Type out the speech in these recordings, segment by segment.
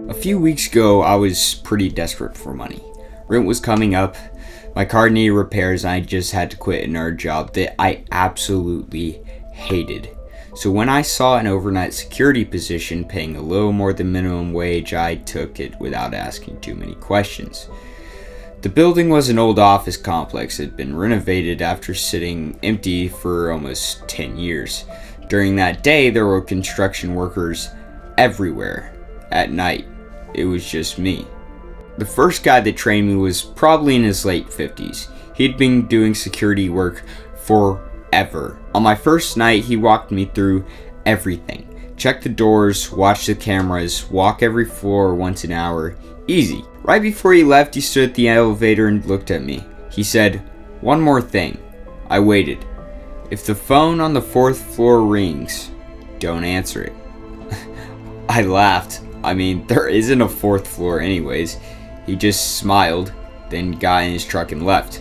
A few weeks ago, I was pretty desperate for money. Rent was coming up, my car needed repairs, and I just had to quit another job that I absolutely hated. So when I saw an overnight security position paying a little more than minimum wage, I took it without asking too many questions. The building was an old office complex that had been renovated after sitting empty for almost 10 years. During that day, there were construction workers everywhere. At night, it was just me. The first guy that trained me was probably in his late 50s. He'd been doing security work forever. On my first night, he walked me through everything. Check the doors, watch the cameras, walk every floor once an hour. Easy. Right before he left, he stood at the elevator and looked at me. He said, "One more thing." I waited. "If the phone on the 4th floor rings, don't answer it." I laughed. I mean, there isn't a 4th floor anyways. He just smiled, then got in his truck and left.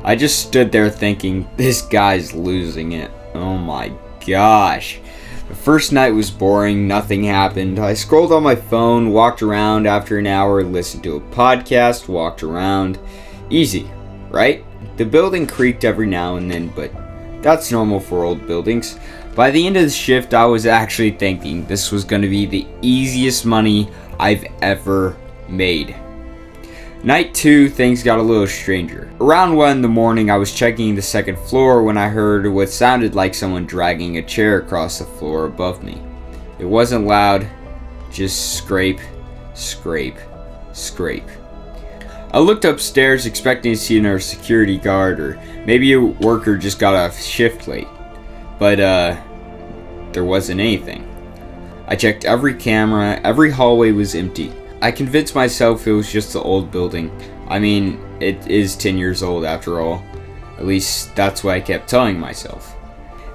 I just stood there thinking, this guy's losing it. Oh my gosh. The first night was boring, nothing happened. I scrolled on my phone, walked around after an hour, listened to a podcast, walked around. Easy, right? The building creaked every now and then, but that's normal for old buildings. By the end of the shift, I was actually thinking this was going to be the easiest money I've ever made. Night 2, things got a little stranger. Around 1 in the morning, I was checking the 2nd floor when I heard what sounded like someone dragging a chair across the floor above me. It wasn't loud, just scrape, scrape, scrape. I looked upstairs expecting to see another security guard or maybe a worker just got off shift late. But there wasn't anything. I checked every camera, every hallway was empty. I convinced myself it was just the old building. I mean, it is 10 years old after all. At least that's what I kept telling myself.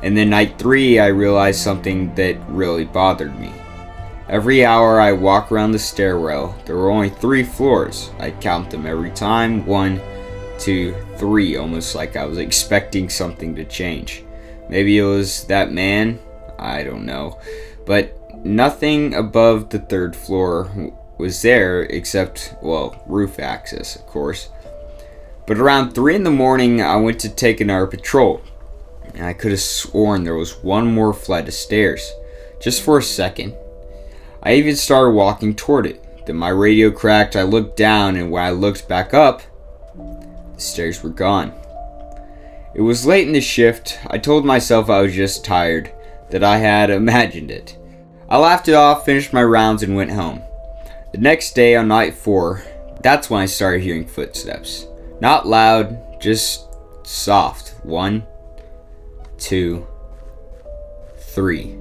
And then night 3, I realized something that really bothered me. Every hour I walk around the stairwell, there were only 3 floors. I'd count them every time. 1, 2, 3, almost like I was expecting something to change. Maybe it was that man, I don't know. But nothing above the 3rd floor was there except, well, roof access, of course. But around 3 in the morning, I went to take another patrol. And I could have sworn there was one more flight of stairs. Just for a second. I even started walking toward it. Then my radio cracked, I looked down, and when I looked back up, the stairs were gone. It was late in the shift. I told myself I was just tired, that I had imagined it. I laughed it off, finished my rounds, and went home. The next day on night 4, that's when I started hearing footsteps. Not loud, just soft. 1, 2, 3.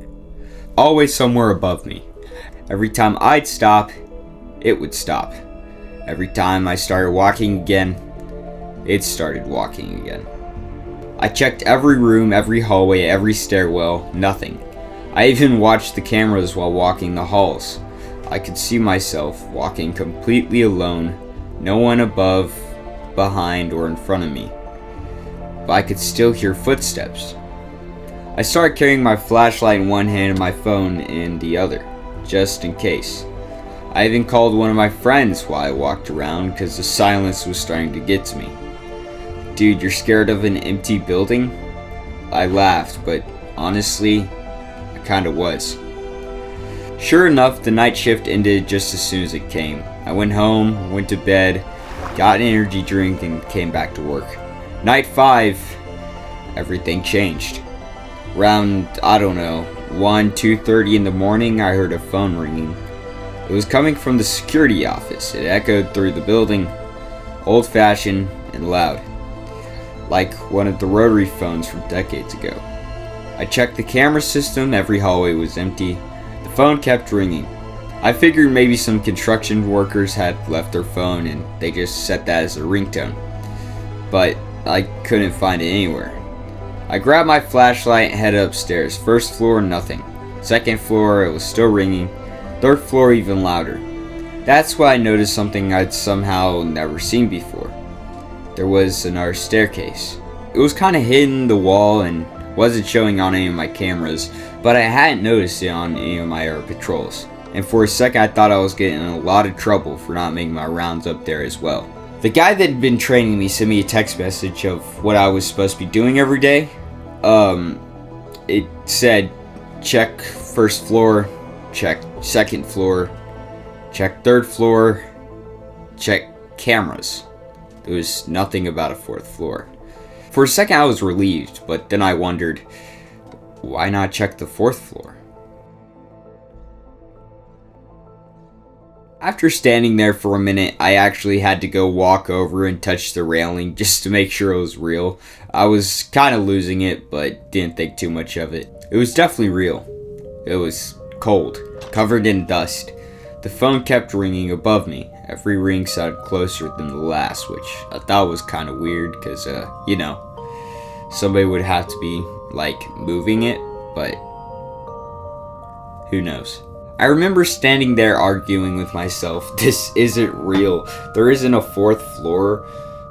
Always somewhere above me. Every time I'd stop, it would stop. Every time I started walking again, it started walking again. I checked every room, every hallway, every stairwell, nothing. I even watched the cameras while walking the halls. I could see myself walking completely alone, no one above, behind, or in front of me. But I could still hear footsteps. I started carrying my flashlight in one hand and my phone in the other, just in case. I even called one of my friends while I walked around because the silence was starting to get to me. "Dude, you're scared of an empty building?" I laughed, but honestly, I kinda was. Sure enough, the night shift ended just as soon as it came. I went home, went to bed, got an energy drink, and came back to work. Night 5, everything changed. Around, 2:30 in the morning, I heard a phone ringing. It was coming from the security office. It echoed through the building, old-fashioned and loud, like one of the rotary phones from decades ago. I checked the camera system, every hallway was empty. The phone kept ringing. I figured maybe some construction workers had left their phone and they just set that as a ringtone. But I couldn't find it anywhere. I grabbed my flashlight and headed upstairs. 1st floor, nothing. 2nd floor, it was still ringing. 3rd floor, even louder. That's when I noticed something I'd somehow never seen before. There was another staircase. It was kind of hidden in the wall and wasn't showing on any of my cameras, but I hadn't noticed it on any of my other patrols. and for a second I thought I was getting in a lot of trouble for not making my rounds up there as well. The guy that had been training me sent me a text message of what I was supposed to be doing every day. It said, check first floor, check second floor, check third floor, check cameras. There was nothing about a fourth floor. For a second I was relieved, but then I wondered, why not check the fourth floor? After standing there for a minute, I actually had to go walk over and touch the railing just to make sure it was real. I was kind of losing it, but didn't think too much of it. It was definitely real. It was cold, covered in dust. The phone kept ringing above me. Every ring sounded closer than the last, which I thought was kind of weird because, somebody would have to be, moving it, but who knows. I remember standing there arguing with myself, this isn't real. There isn't a fourth floor,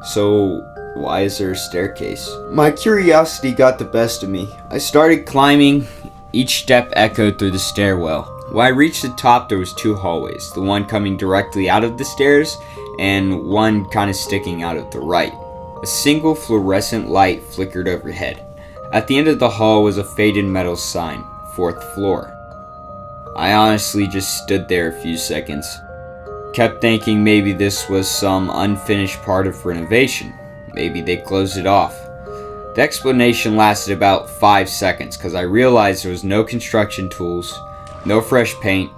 so why is there a staircase? My curiosity got the best of me. I started climbing. Each step echoed through the stairwell. When I reached the top, there was 2 hallways, the one coming directly out of the stairs and one kind of sticking out at the right. A single fluorescent light flickered overhead. At the end of the hall was a faded metal sign, 4th floor. I honestly just stood there a few seconds. Kept thinking maybe this was some unfinished part of renovation. Maybe they closed it off. The explanation lasted about 5 seconds because I realized there was no construction tools, no fresh paint.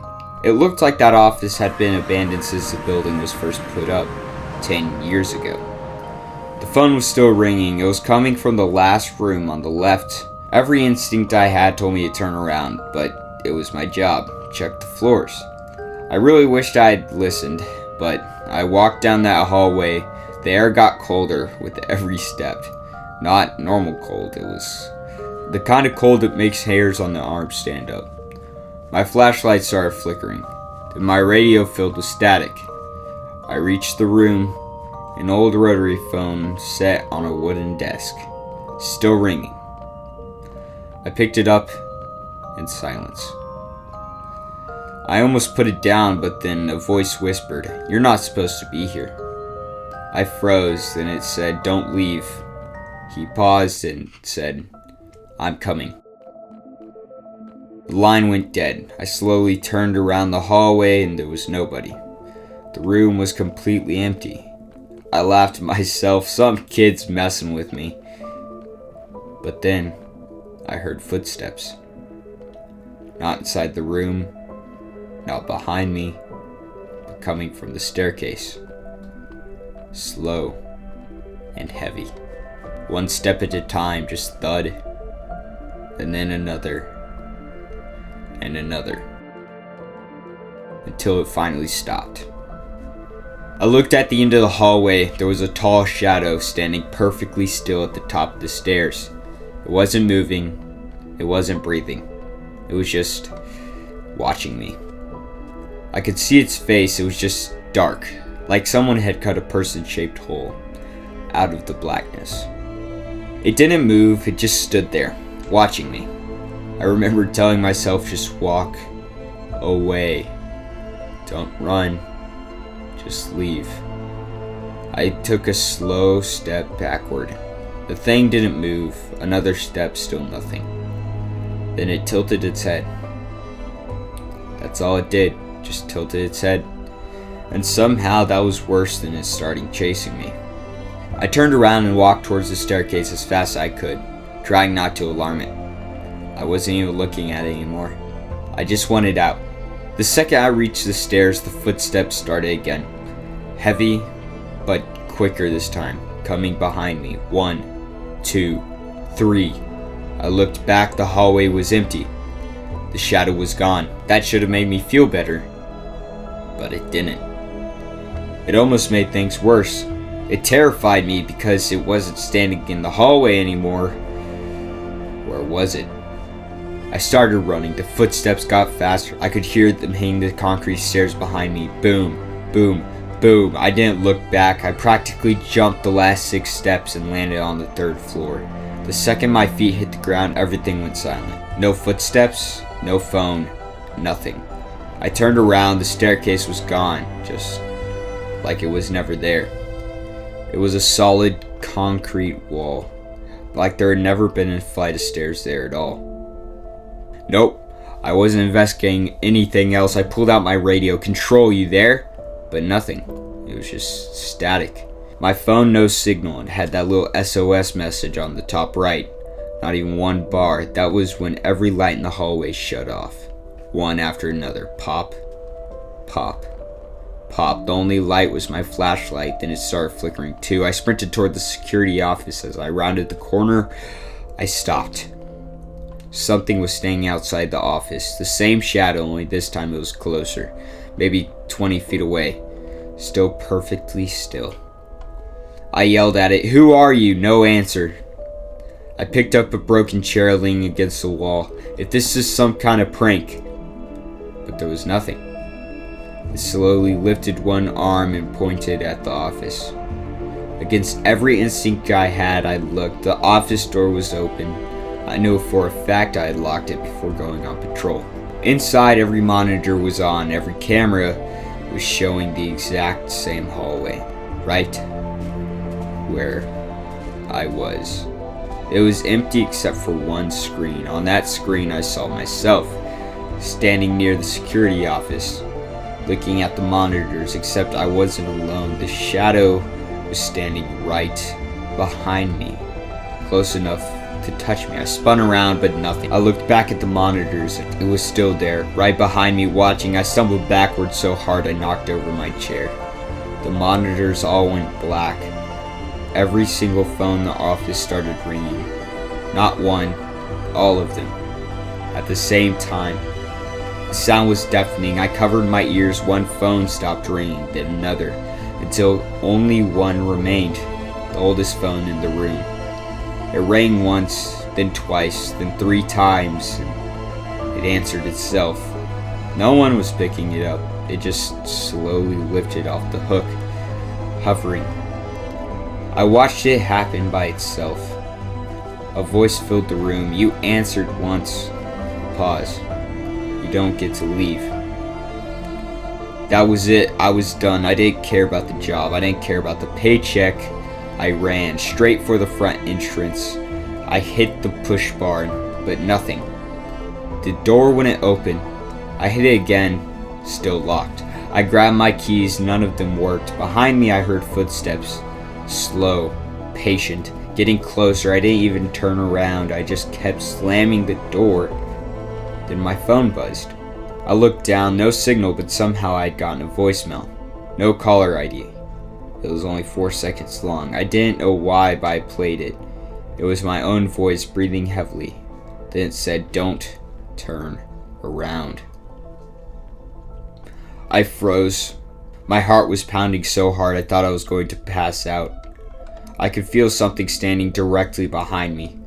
It looked like that office had been abandoned since the building was first put up 10 years ago. The phone was still ringing. It was coming from the last room on the left. Every instinct I had told me to turn around, but it was my job. Check the floors. I really wished I had listened, but I walked down that hallway. The air got colder with every step. Not normal cold. It was the kind of cold that makes hairs on the arms stand up. My flashlight started flickering. Then my radio filled with static. I reached the room. An old rotary phone sat on a wooden desk, still ringing. I picked it up in silence. I almost put it down, but then a voice whispered, "You're not supposed to be here." I froze, then it said, "Don't leave." He paused and said, "I'm coming." The line went dead. I slowly turned around the hallway and there was nobody. The room was completely empty. I laughed to myself, some kid's messing with me. But then I heard footsteps. Not inside the room, not behind me, but coming from the staircase. Slow and heavy. One step at a time, just thud, and then another, and another, until it finally stopped. I looked at the end of the hallway. There was a tall shadow standing perfectly still at the top of the stairs. It wasn't moving, it wasn't breathing. It was just watching me. I could see its face. It was just dark, like someone had cut a person-shaped hole out of the blackness. It didn't move, it just stood there, watching me. I remember telling myself, just walk away. Don't run, just leave. I took a slow step backward. The thing didn't move, another step, still nothing. Then it tilted its head. That's all it did, just tilted its head. And somehow that was worse than it starting chasing me. I turned around and walked towards the staircase as fast as I could, trying not to alarm it. I wasn't even looking at it anymore. I just wanted out. The second I reached the stairs, the footsteps started again. Heavy, but quicker this time, coming behind me. 1, 2, 3. I looked back, the hallway was empty. The shadow was gone. That should have made me feel better, but it didn't. It almost made things worse. It terrified me because it wasn't standing in the hallway anymore. Where was it? I started running. The footsteps got faster. I could hear them hitting the concrete stairs behind me. Boom, boom, boom. I didn't look back. I practically jumped the last 6 steps and landed on the 3rd floor. The second my feet hit the ground, everything went silent. No footsteps, no phone, nothing. I turned around, the staircase was gone, just like it was never there. It was a solid concrete wall, like there had never been a flight of stairs there at all. Nope, I wasn't investigating anything else. I pulled out my radio. Control, you there? But nothing. It was just static. My phone, no signal, and had that little SOS message on the top right. Not even one bar. That was when every light in the hallway shut off. One after another. Pop. Pop. Pop. The only light was my flashlight. Then it started flickering too. I sprinted toward the security office. As I rounded the corner, I stopped. Something was standing outside the office. The same shadow, only this time it was closer. Maybe 20 feet away. Still perfectly still. I yelled at it, "Who are you?" No answer. I picked up a broken chair leaning against the wall. If this is some kind of prank. But there was nothing. It slowly lifted one arm and pointed at the office. Against every instinct I had, I looked. The office door was open. I knew for a fact I had locked it before going on patrol. Inside, every monitor was on. Every camera was showing the exact same hallway. Right where I was. It was empty except for one screen. On that screen I saw myself, standing near the security office, looking at the monitors, except I wasn't alone. The shadow was standing right behind me, close enough to touch me. I spun around, but nothing. I looked back at the monitors. It was still there, right behind me, watching. I stumbled backwards so hard I knocked over my chair. The monitors all went black. Every single phone in the office started ringing. Not one, all of them. At the same time. The sound was deafening. I covered my ears. One phone stopped ringing, then another, until only one remained, the oldest phone in the room. It rang once, then twice, then 3 times, and it answered itself. No one was picking it up. It just slowly lifted off the hook, hovering. I watched it happen by itself. A voice filled the room. "You answered once. Pause. You don't get to leave." That was it. I was done. I didn't care about the job. I didn't care about the paycheck. I ran straight for the front entrance. I hit the push bar, but nothing. The door wouldn't open. I hit it again, still locked. I grabbed my keys. None of them worked. Behind me I heard footsteps. Slow, patient, getting closer. I didn't even turn around. I just kept slamming the door. Then my phone buzzed. I looked down, no signal, but somehow I had gotten a voicemail. No caller ID. It was only 4 seconds long. I didn't know why, but I played it. It was my own voice breathing heavily. Then it said, "Don't turn around." I froze. My heart was pounding so hard I thought I was going to pass out. I could feel something standing directly behind me.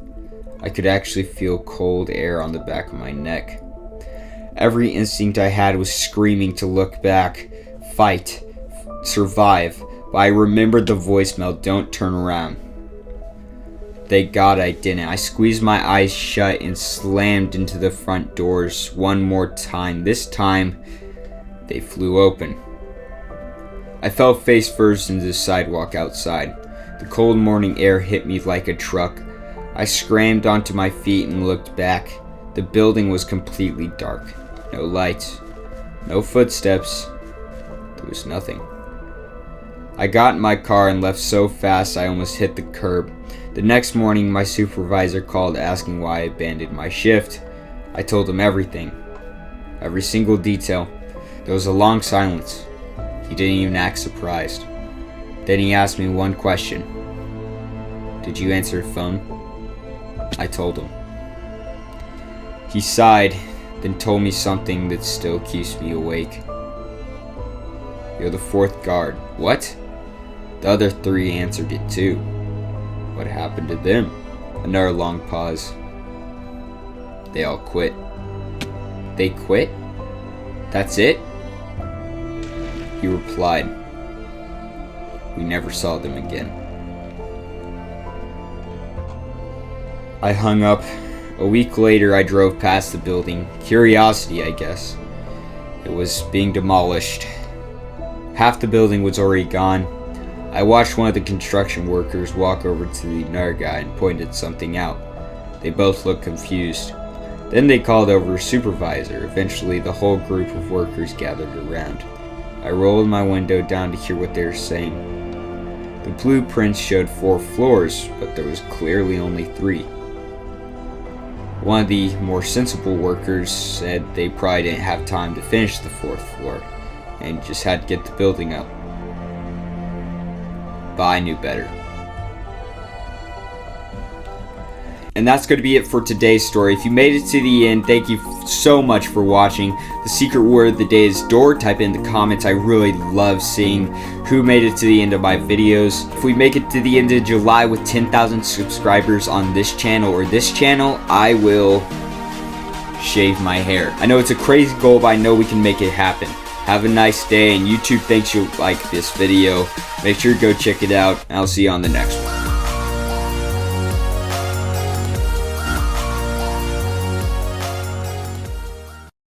I could actually feel cold air on the back of my neck. Every instinct I had was screaming to look back, fight, survive, but I remembered the voicemail, "Don't turn around." Thank God I didn't. I squeezed my eyes shut and slammed into the front doors one more time. This time, they flew open. I fell face first into the sidewalk outside. The cold morning air hit me like a truck. I scrambled onto my feet and looked back. The building was completely dark. No lights. No footsteps. There was nothing. I got in my car and left so fast I almost hit the curb. The next morning, my supervisor called asking why I abandoned my shift. I told him everything. Every single detail. There was a long silence. He didn't even act surprised. Then he asked me one question. "Did you answer the phone?" I told him. He sighed, then told me something that still keeps me awake. "You're the 4th guard." "What?" "The other 3 answered it too." "What happened to them?" Another long pause. "They all quit." "They quit? That's it?" He replied, "We never saw them again." I hung up. A week later, I drove past the building. Curiosity, I guess. It was being demolished. Half the building was already gone. I watched one of the construction workers walk over to the another guy and pointed something out. They both looked confused. Then they called over a supervisor. Eventually, the whole group of workers gathered around. I rolled my window down to hear what they were saying. The blueprints showed 4 floors, but there was clearly only 3. One of the more sensible workers said they probably didn't have time to finish the 4th floor and just had to get the building up. But I knew better. And that's going to be it for today's story. If you made it to the end, thank you so much for watching. The secret word of the day is door. Type in the comments. I really love seeing who made it to the end of my videos. If we make it to the end of July with 10,000 subscribers on this channel or this channel, I will shave my hair. I know it's a crazy goal, but I know we can make it happen. Have a nice day, and YouTube thinks you'll like this video. Make sure to go check it out, and I'll see you on the next one.